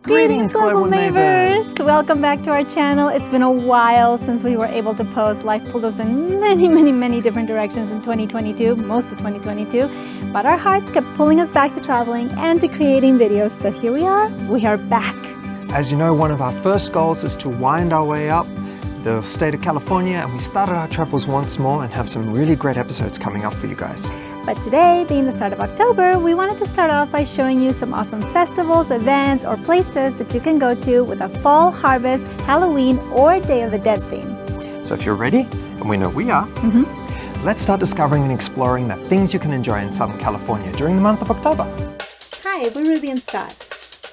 Greetings, global neighbors! Welcome back to our channel. It's been a while since we were able to post. Life pulled us in many different directions in 2022, most of 2022. But our hearts kept pulling us back to traveling and to creating videos. So here we are back. As you know, one of our first goals is to wind our way up the state of California, and we started our travels once more and have some really great episodes coming up for you guys. But today, being the start of October, we wanted to start off by showing you some awesome festivals, events, or places that you can go to with a fall, harvest, Halloween, or Day of the Dead theme. So if you're ready, and we know we are, let's start discovering and exploring the things you can enjoy in Southern California during the month of October. Hi, we're Ruby and Scott.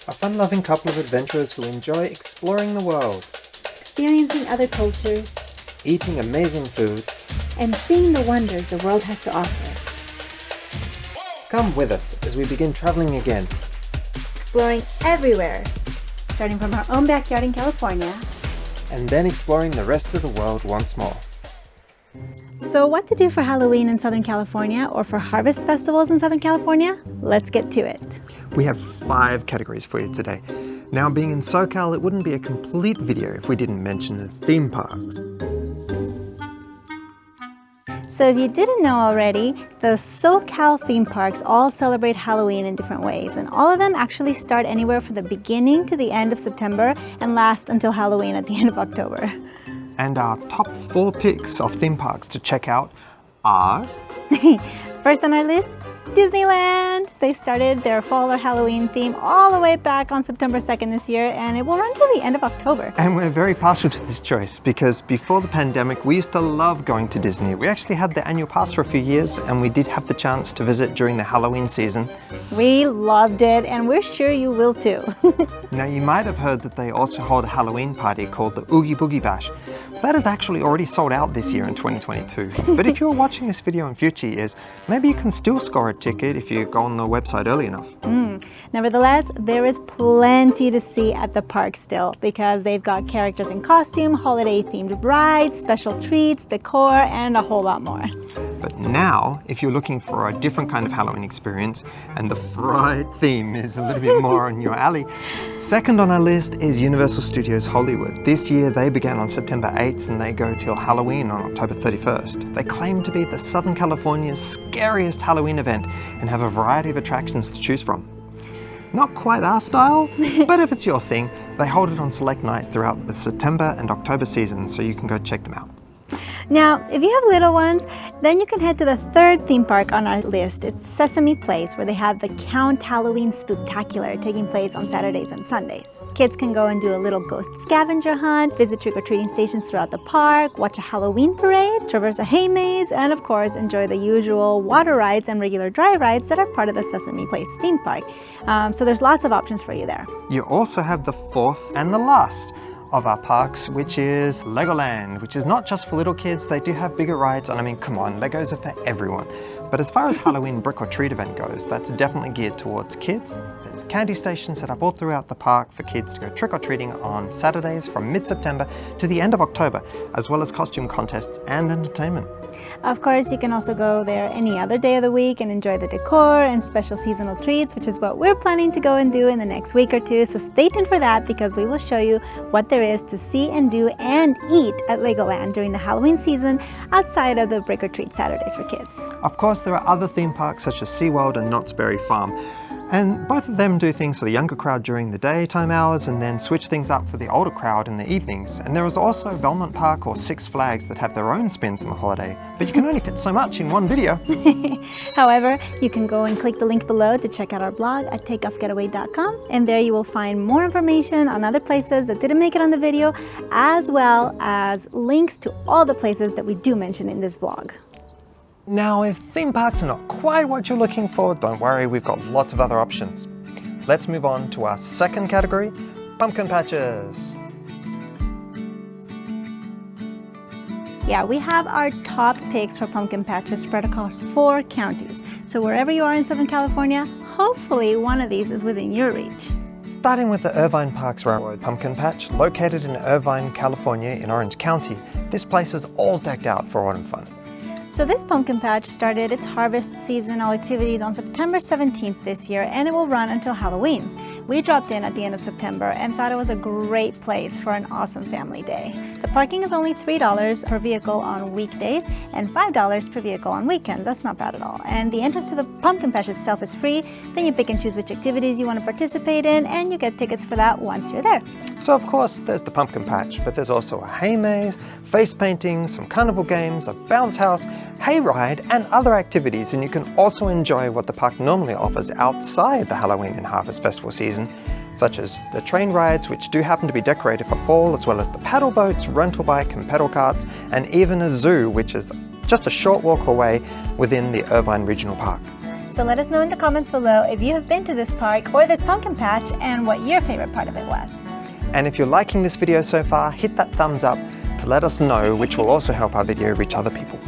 A fun-loving couple of adventurers who enjoy exploring the world, Experiencing other cultures, eating amazing foods, and seeing the wonders the world has to offer. Come with us as we begin traveling again. Exploring everywhere, starting from our own backyard in California. And then exploring the rest of the world once more. So what to do for Halloween in Southern California or for harvest festivals in Southern California? Let's get to it. We have 5 categories for you today. Now, being in SoCal, it wouldn't be a complete video if we didn't mention the theme parks. So if you didn't know already, the SoCal theme parks all celebrate Halloween in different ways, and all of them actually start anywhere from the beginning to the end of September and last until Halloween at the end of October. And our top 4 picks of theme parks to check out are... First on our list, Disneyland! They started their fall or Halloween theme all the way back on September 2nd this year, and it will run till the end of October. And we're very partial to this choice because before the pandemic, we used to love going to Disney. We actually had the annual pass for a few years, and we did have the chance to visit during the Halloween season. We loved it, and we're sure you will too. Now, you might have heard that they also hold a Halloween party called the Oogie Boogie Bash. That is actually already sold out this year in 2022. But if you're watching this video in future years, maybe you can still score a ticket if you go on the website early enough. Nevertheless, there is plenty to see at the park still because they've got characters in costume, holiday-themed rides, special treats, decor, and a whole lot more. But now, if you're looking for a different kind of Halloween experience and the fright theme is a little bit more on your alley, second on our list is Universal Studios Hollywood. This year they began on September 8th and they go till Halloween on October 31st. They claim to be the Southern California's scariest Halloween event and have a variety of attractions to choose from. Not quite our style, but if it's your thing, they hold it on select nights throughout the September and October season, so you can go check them out. Now, if you have little ones, then you can head to the third theme park on our list. It's Sesame Place, where they have the Count Halloween Spooktacular taking place on Saturdays and Sundays. Kids can go and do a little ghost scavenger hunt, visit trick-or-treating stations throughout the park, watch a Halloween parade, traverse a hay maze, and of course enjoy the usual water rides and regular dry rides that are part of the Sesame Place theme park. So there's lots of options for you there. You also have the fourth and the last of our parks, which is Legoland, which is not just for little kids. They do have bigger rides, and I mean, come on, Legos are for everyone. But as far as Halloween brick or treat event goes, that's definitely geared towards kids. There's candy stations set up all throughout the park for kids to go trick-or-treating on Saturdays from mid-September to the end of October, as well as costume contests and entertainment. Of course, you can also go there any other day of the week and enjoy the decor and special seasonal treats, which is what we're planning to go and do in the next week or two. So stay tuned for that because we will show you what there is to see and do and eat at Legoland during the Halloween season outside of the brick or treat Saturdays for kids. Of course, there are other theme parks such as SeaWorld and Knott's Berry Farm. And both of them do things for the younger crowd during the daytime hours and then switch things up for the older crowd in the evenings. And there is also Belmont Park or Six Flags that have their own spins on the holiday, but you can only fit so much in one video. However, you can go and click the link below to check out our blog at takeoffgetaway.com, and there you will find more information on other places that didn't make it on the video, as well as links to all the places that we do mention in this vlog. Now, if theme parks are not quite what you're looking for, don't worry, we've got lots of other options. Let's move on to our second category, pumpkin patches. Yeah, we have our top picks for pumpkin patches spread across 4 counties. So wherever you are in Southern California, hopefully one of these is within your reach. Starting with the Irvine Parks Railroad Pumpkin Patch, located in Irvine, California in Orange County, this place is all decked out for autumn fun. So this pumpkin patch started its harvest seasonal activities on September 17th this year, and it will run until Halloween. We dropped in at the end of September and thought it was a great place for an awesome family day. The parking is only $3 per vehicle on weekdays and $5 per vehicle on weekends. That's not bad at all. And the entrance to the pumpkin patch itself is free. Then you pick and choose which activities you want to participate in, and you get tickets for that once you're there. So of course there's the pumpkin patch, but there's also a hay maze, face painting, some carnival games, a bounce house, hay ride, and other activities. And you can also enjoy what the park normally offers outside the Halloween and Harvest Festival season, such as the train rides, which do happen to be decorated for fall, as well as the paddle boats, rental bike and pedal carts, and even a zoo, which is just a short walk away within the Irvine Regional Park. So let us know in the comments below if you have been to this park or this pumpkin patch and what your favorite part of it was. And if you're liking this video so far, hit that thumbs up to let us know, which will also help our video reach other people.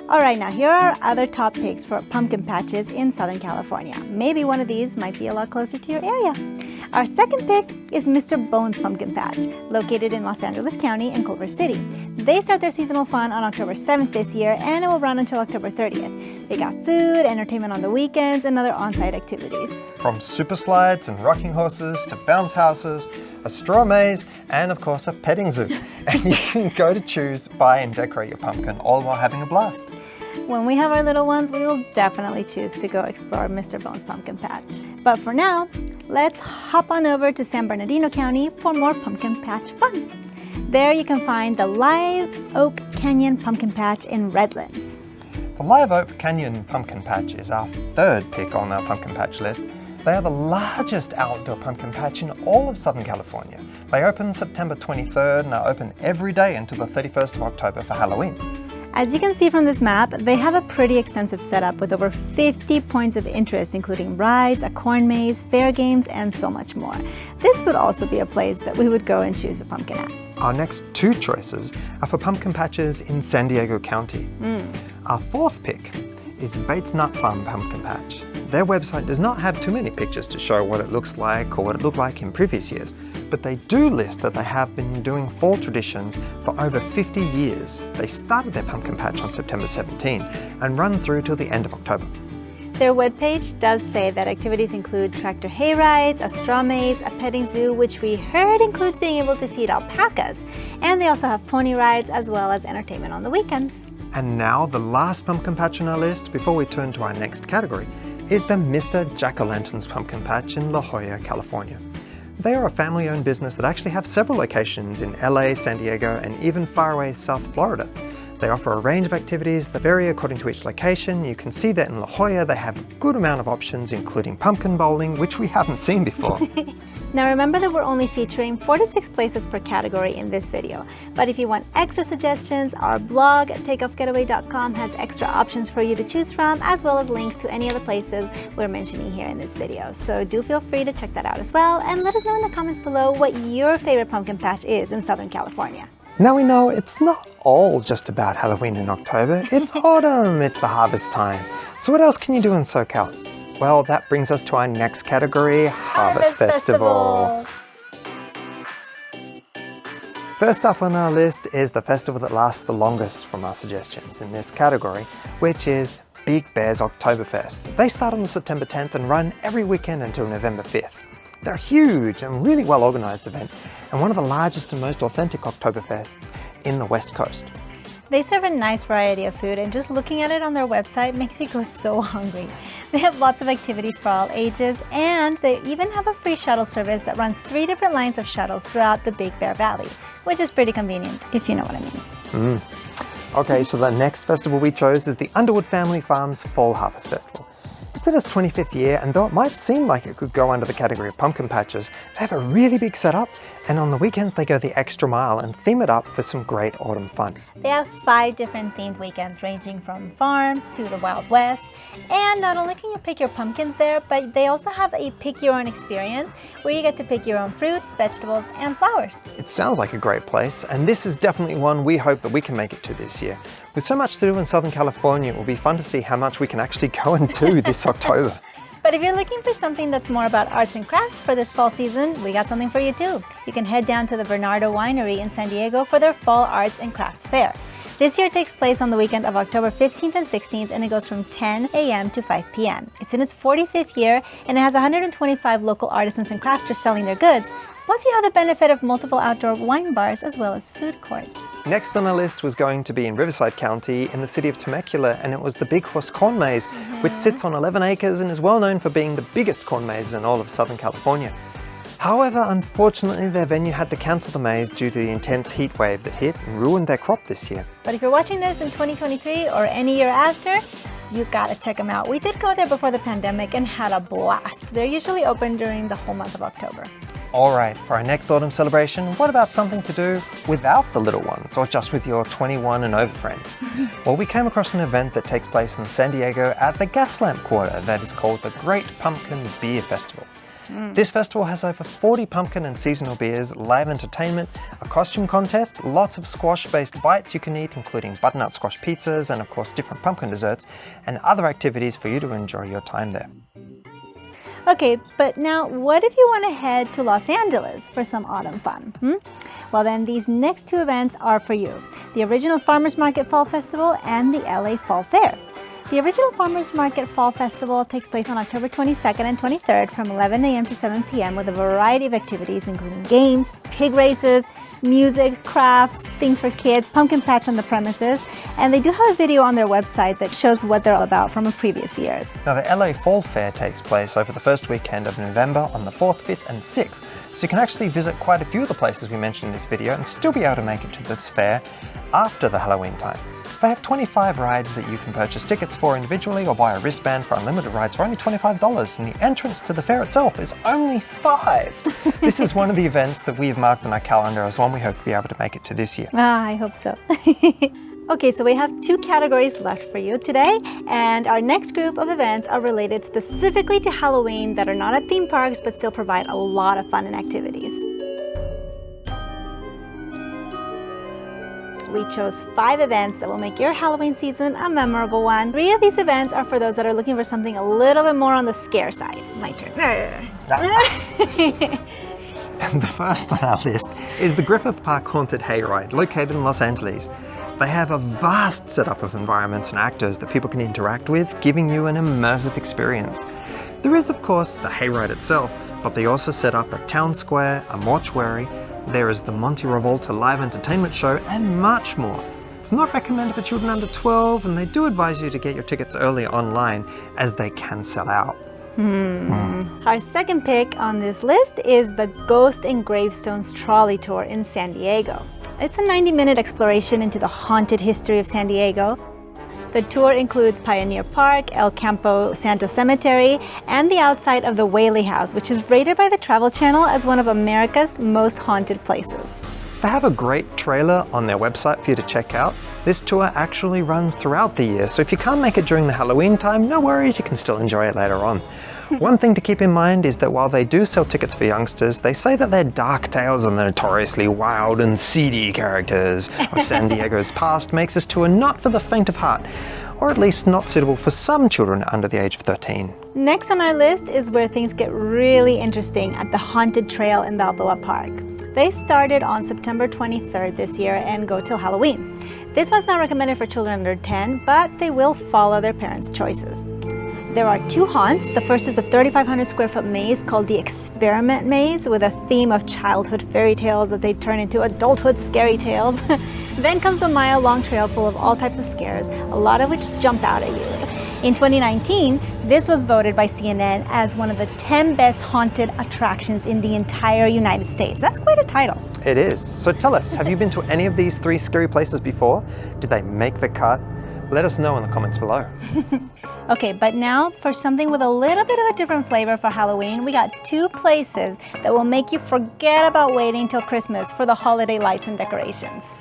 Alright, now here are our other top picks for pumpkin patches in Southern California. Maybe one of these might be a lot closer to your area. Our second pick is Mr. Bones Pumpkin Patch, located in Los Angeles County and Culver City. They start their seasonal fun on October 7th this year, and it will run until October 30th. They got food, entertainment on the weekends, and other on-site activities. From super slides and rocking horses to bounce houses, a straw maze, and of course a petting zoo. And you can go to choose, buy and decorate your pumpkin, all while having a blast. When we have our little ones, we will definitely choose to go explore Mr. Bones Pumpkin Patch. But for now, let's hop on over to San Bernardino County for more pumpkin patch fun. There you can find the Live Oak Canyon Pumpkin Patch in Redlands. The Live Oak Canyon Pumpkin Patch is our third pick on our pumpkin patch list. They are the largest outdoor pumpkin patch in all of Southern California. They open September 23rd and are open every day until the 31st of October for Halloween. As you can see from this map, they have a pretty extensive setup with over 50 points of interest, including rides, a corn maze, fair games, and so much more. This would also be a place that we would go and choose a pumpkin at. Our next two choices are for pumpkin patches in San Diego County. Our fourth pick is Bates Nut Farm Pumpkin Patch. Their website does not have too many pictures to show what it looks like or what it looked like in previous years, but they do list that they have been doing fall traditions for over 50 years. They started their pumpkin patch on September 17 and run through till the end of October. Their webpage does say that activities include tractor hay rides, a straw maze, a petting zoo, which we heard includes being able to feed alpacas, and they also have pony rides as well as entertainment on the weekends. And now the last pumpkin patch on our list before we turn to our next category is the Mr. Jack-O-Lanterns Pumpkin Patch in La Jolla, California. They are a family-owned business that actually have several locations in LA, San Diego, and even faraway South Florida. They offer a range of activities that vary according to each location. You can see that in La Jolla they have a good amount of options, including pumpkin bowling, which we haven't seen before. Now remember that we're only featuring 4 to 6 places per category in this video. But if you want extra suggestions, our blog at takeoffgetaway.com has extra options for you to choose from, as well as links to any of the places we're mentioning here in this video. So do feel free to check that out as well, and let us know in the comments below what your favorite pumpkin patch is in Southern California. Now we know it's not all just about Halloween in October. It's autumn, it's the harvest time. So what else can you do in SoCal? Well, that brings us to our next category, Harvest Festivals. First up on our list is the festival that lasts the longest from our suggestions in this category, which is Big Bear's Oktoberfest. They start on September 10th and run every weekend until November 5th. They're a huge and really well organized event, and one of the largest and most authentic Oktoberfests in the West Coast. They serve a nice variety of food, and just looking at it on their website makes you go so hungry. They have lots of activities for all ages, and they even have a free shuttle service that runs 3 different lines of shuttles throughout the Big Bear Valley, which is pretty convenient, if you know what I mean. Okay, so the next festival we chose is the Underwood Family Farms Fall Harvest Festival. It's in its 25th year, and though it might seem like it could go under the category of pumpkin patches, they have a really big setup, and on the weekends they go the extra mile and theme it up for some great autumn fun. They have 5 different themed weekends ranging from farms to the Wild West, and not only can you pick your pumpkins there, but they also have a pick your own experience where you get to pick your own fruits, vegetables, and flowers. It sounds like a great place, and this is definitely one we hope that we can make it to this year. With so much to do in Southern California, it will be fun to see how much we can actually go and do this October. But if you're looking for something that's more about arts and crafts for this fall season, we got something for you too. You can head down to the Bernardo Winery in San Diego for their Fall Arts and Crafts Fair. This year it takes place on the weekend of October 15th and 16th, and it goes from 10 a.m. to 5 p.m. It's in its 45th year, and it has 125 local artisans and crafters selling their goods. Plus, you have the benefit of multiple outdoor wine bars as well as food courts. Next on our list was going to be in Riverside County in the city of Temecula, and it was the Big Horse Corn Maze, which sits on 11 acres and is well known for being the biggest corn maze in all of Southern California. However, unfortunately, their venue had to cancel the maze due to the intense heat wave that hit and ruined their crop this year. But if you're watching this in 2023 or any year after, you gotta check them out. We did go there before the pandemic and had a blast. They're usually open during the whole month of October. Alright, for our next autumn celebration, what about something to do without the little ones, or just with your 21 and over friends? Well, we came across an event that takes place in San Diego at the Gaslamp Quarter that is called the Great Pumpkin Beer Festival. This festival has over 40 pumpkin and seasonal beers, live entertainment, a costume contest, lots of squash-based bites you can eat, including butternut squash pizzas and of course different pumpkin desserts, and other activities for you to enjoy your time there. Okay, but now what if you want to head to Los Angeles for some autumn fun? Well then, these next two events are for you. The original Farmers Market Fall Festival and the LA Fall Fair. The original Farmers Market Fall Festival takes place on October 22nd and 23rd from 11 a.m. to 7 p.m. with a variety of activities including games, pig races, music, crafts, things for kids, pumpkin patch on the premises, and they do have a video on their website that shows what they're all about from a previous year. Now the LA Fall Fair takes place over the first weekend of November on the 4th, 5th and 6th, so you can actually visit quite a few of the places we mentioned in this video and still be able to make it to this fair after the Halloween time. They have 25 rides that you can purchase tickets for individually or buy a wristband for unlimited rides for only $25, and the entrance to the fair itself is only $5. This is one of the events that we've marked on our calendar as one we hope to be able to make it to this year. I hope so. Okay, so we have two categories left for you today, and our next group of events are related specifically to Halloween that are not at theme parks but still provide a lot of fun and activities. We chose 5 events that will make your Halloween season a memorable one. 3 of these events are for those that are looking for something a little bit more on the scare side. My turn. And the first on our list is the Griffith Park Haunted Hayride, located in Los Angeles. They have a vast setup of environments and actors that people can interact with, giving you an immersive experience. There is, of course, the hayride itself, but they also set up a town square, a mortuary. There is the Monty Revolta live entertainment show, and much more. It's not recommended for children under 12, and they do advise you to get your tickets early online, as they can sell out. Our second pick on this list is the Ghost and Gravestones Trolley Tour in San Diego. It's a 90-minute exploration into the haunted history of San Diego. The tour includes Pioneer Park, El Campo Santo Cemetery, and the outside of the Whaley House, which is rated by the Travel Channel as one of America's most haunted places. They have a great trailer on their website for you to check out. This tour actually runs throughout the year, so if you can't make it during the Halloween time, no worries, you can still enjoy it later on. One thing to keep in mind is that while they do sell tickets for youngsters, they say that they're dark tales of the notoriously wild and seedy characters of San Diego's past makes this tour not for the faint of heart, or at least not suitable for some children under the age of 13. Next on our list is where things get really interesting at the Haunted Trail in Balboa Park. They started on September 23rd this year and go till Halloween. This one's not recommended for children under 10, but they will follow their parents' choices. There are 2 haunts. The first is a 3,500 square foot maze called the Experiment Maze with a theme of childhood fairy tales that they turn into adulthood scary tales. Then comes a mile-long trail full of all types of scares, a lot of which jump out at you. In 2019, this was voted by CNN as one of the 10 best haunted attractions in the entire United States. That's quite a title. It is. So tell us, have you been to any of these 3 scary places before? Did they make the cut? Let us know in the comments below. Okay, but now for something with a little bit of a different flavor for Halloween, we got 2 places that will make you forget about waiting till Christmas for the holiday lights and decorations.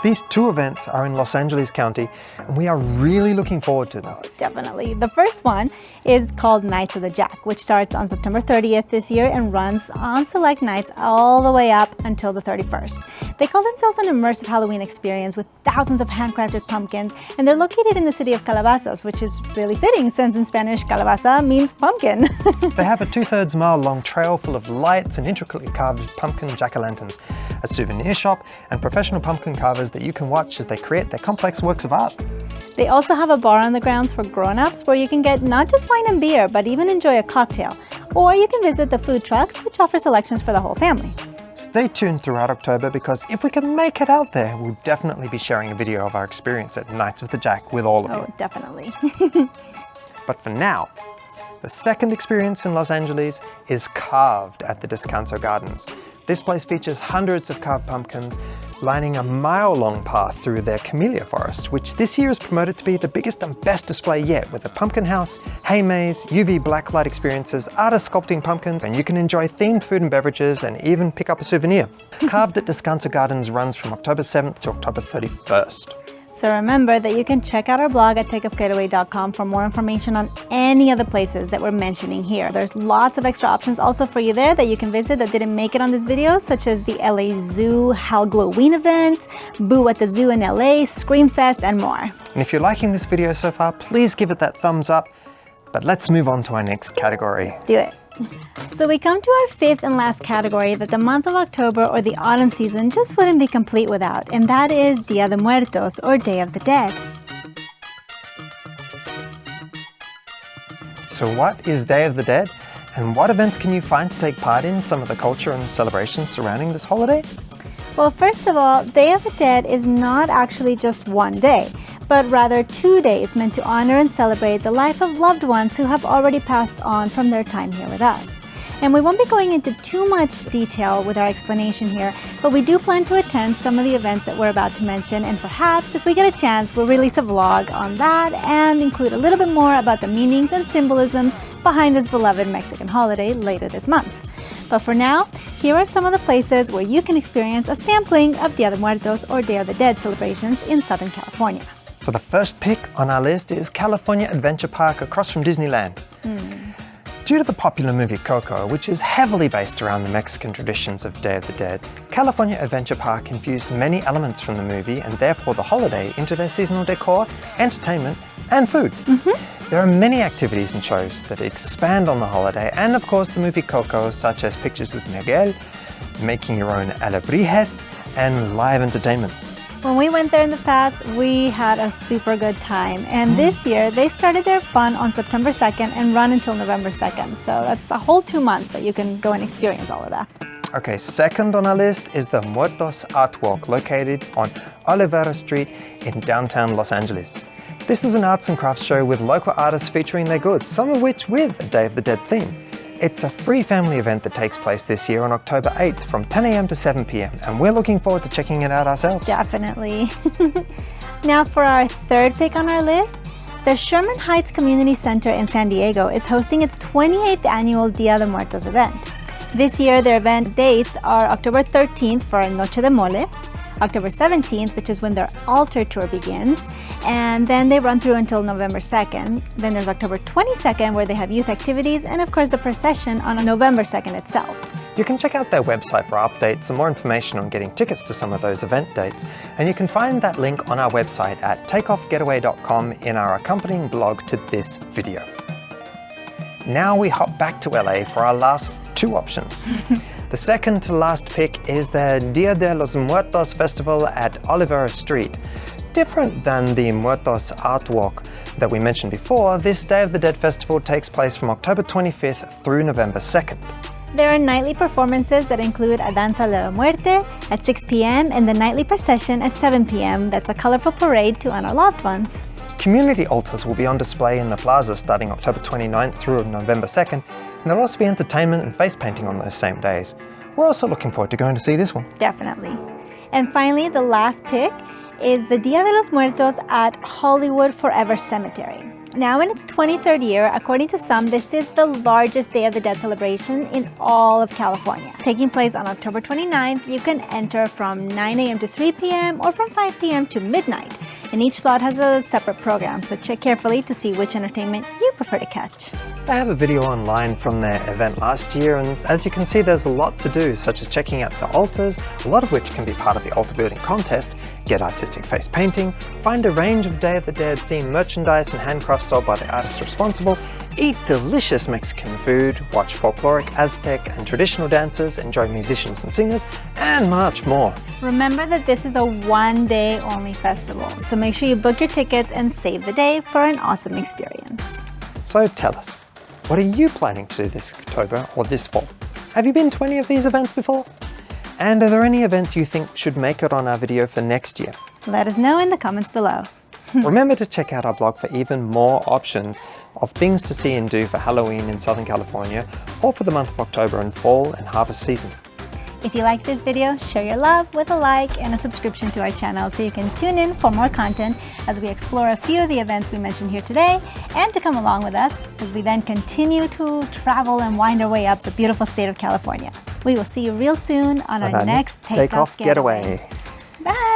These 2 events are in Los Angeles County, and we are really looking forward to them. Definitely. The first one is called Nights of the Jack, which starts on September 30th this year and runs on select nights all the way up until the 31st. They call themselves an immersive Halloween experience with thousands of handcrafted pumpkins, and they're located in the city of Calabazas, which is really fitting since in Spanish, calabaza means pumpkin. They have a 2/3 mile long trail full of lights and intricately carved pumpkin jack-o'-lanterns, a souvenir shop, and professional pumpkin carvers that you can watch as they create their complex works of art. They also have a bar on the grounds for grown-ups where you can get not just wine and beer, but even enjoy a cocktail. Or you can visit the food trucks, which offer selections for the whole family. Stay tuned throughout October because if we can make it out there, we'll definitely be sharing a video of our experience at Nights of the Jack with all of you. Oh, definitely. But for now, the second experience in Los Angeles is Carved at the Descanso Gardens. This place features hundreds of carved pumpkins lining a mile-long path through their camellia forest, which this year is promoted to be the biggest and best display yet, with a pumpkin house, hay maze, UV blacklight experiences, artists sculpting pumpkins, and you can enjoy themed food and beverages and even pick up a souvenir. Carved at Descanso Gardens runs from October 7th to October 31st. So remember that you can check out our blog at takeoffgetaway.com for more information on any of the places that we're mentioning here. There's lots of extra options also for you there that you can visit that didn't make it on this video, such as the LA Zoo Halloween event, Boo at the Zoo in LA, Screamfest, and more. And if you're liking this video so far, please give it that thumbs up. But let's move on to our next category. Do it. So we come to our fifth and last category that the month of October or the autumn season just wouldn't be complete without, and that is Dia de Muertos, or Day of the Dead. So what is Day of the Dead? And what events can you find to take part in some of the culture and celebrations surrounding this holiday? Well, first of all, Day of the Dead is not actually just one day, but rather 2 days meant to honor and celebrate the life of loved ones who have already passed on from their time here with us. And we won't be going into too much detail with our explanation here, but we do plan to attend some of the events that we're about to mention, and perhaps if we get a chance, we'll release a vlog on that and include a little bit more about the meanings and symbolisms behind this beloved Mexican holiday later this month. But for now, here are some of the places where you can experience a sampling of Dia de Muertos or Day of the Dead celebrations in Southern California. So the first pick on our list is California Adventure Park across from Disneyland. Due to the popular movie Coco, which is heavily based around the Mexican traditions of Day of the Dead, California Adventure Park infused many elements from the movie and therefore the holiday into their seasonal decor, entertainment, and food. There are many activities and shows that expand on the holiday, and of course the movie Coco, such as Pictures with Miguel, making your own alebrijes, and live entertainment. When we went there in the past, we had a super good time. And this year, they started their fun on September 2nd and run until November 2nd. So that's a whole 2 months that you can go and experience all of that. Okay, second on our list is the Muertos Art Walk, located on Olivera Street in downtown Los Angeles. This is an arts and crafts show with local artists featuring their goods, some of which with a Day of the Dead theme. It's a free family event that takes place this year on October 8th from 10 a.m. to 7 p.m. and we're looking forward to checking it out ourselves. Definitely. Now for our third pick on our list, the Sherman Heights Community Center in San Diego is hosting its 28th annual Dia de Muertos event. This year their event dates are October 13th for Noche de Mole, October 17th, which is when their altar tour begins, and then they run through until November 2nd. Then there's October 22nd where they have youth activities, and of course the procession on November 2nd itself. You can check out their website for updates and more information on getting tickets to some of those event dates, and you can find that link on our website at takeoffgetaway.com in our accompanying blog to this video. Now we hop back to LA for our last two options. The second to last pick is the Dia de los Muertos festival at Olivera Street. Different than the Muertos Art Walk that we mentioned before, this Day of the Dead festival takes place from October 25th through November 2nd. There are nightly performances that include a Danza de la Muerte at 6 p.m. and the nightly procession at 7 p.m. That's a colorful parade to honor loved ones. Community altars will be on display in the plaza starting October 29th through November 2nd, and there'll also be entertainment and face painting on those same days. We're also looking forward to going to see this one. Definitely. And finally, the last pick is the Dia de los Muertos at Hollywood Forever Cemetery. Now in its 23rd year, according to some, this is the largest Day of the Dead celebration in all of California. Taking place on October 29th, you can enter from 9 a.m. to 3 p.m. or from 5 p.m. to midnight. And each slot has a separate program, so check carefully to see which entertainment you prefer to catch. They have a video online from their event last year, and as you can see, there's a lot to do, such as checking out the altars, a lot of which can be part of the altar building contest, get artistic face painting, find a range of Day of the Dead themed merchandise and handcrafts sold by the artists responsible, eat delicious Mexican food, watch folkloric, Aztec and traditional dances, enjoy musicians and singers, and much more. Remember that this is a one-day only festival, so make sure you book your tickets and save the day for an awesome experience. So tell us, what are you planning to do this October or this fall? Have you been to any of these events before? And are there any events you think should make it on our video for next year? Let us know in the comments below. Remember to check out our blog for even more options of things to see and do for Halloween in Southern California or for the month of October and fall and harvest season. If you liked this video, show your love with a like and a subscription to our channel so you can tune in for more content as we explore a few of the events we mentioned here today, and to come along with us as we then continue to travel and wind our way up the beautiful state of California. We will see you real soon on our next Takeoff Getaway. Bye!